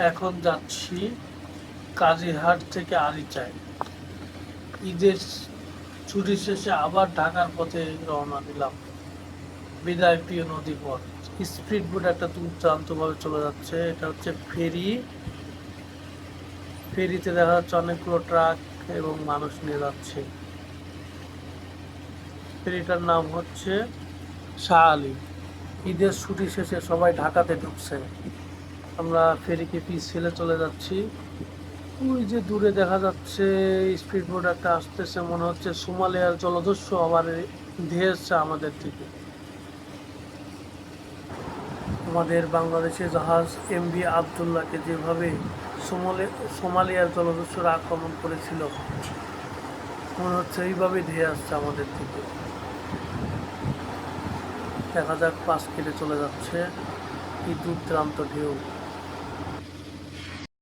এখন যাচ্ছি কাজিরহাট থেকে আরিচায়। ঈদের ছুটি শেষে আবার ঢাকার পথে রওনা দিলাম। বিদায় প্রিয় নদী পথ। স্পিড বোট একটা দুর্দান্তভাবে চলে যাচ্ছে। এটা হচ্ছে ফেরি। ফেরিতে দেখা যাচ্ছে অনেকগুলো ট্রাক এবং মানুষ নিয়ে যাচ্ছে। ফেরিটার নাম হচ্ছে শাহ আলী। ঈদের ছুটি শেষে সবাই ঢাকাতে ঢুকছে। আমরা ফেরিকে পিছলে চলে যাচ্ছি। ওই যে দূরে দেখা যাচ্ছে স্পিড বোট একটা আসতেছে, মনে হচ্ছে সোমালিয়ার জলদস্যু আবার ধেয়ে এসছে আমাদের দিকে। আমাদের বাংলাদেশের জাহাজ এমভি আবদুল্লাহকে যেভাবে সোমালিয়ার জলদস্যুরা আক্রমণ করেছিল, মনে হচ্ছে এইভাবেই ধেয়ে আসছে আমাদের দিকে। দেখা যাক পাশ কেটে চলে যাচ্ছে কি দুর্দান্ত ঢেউ।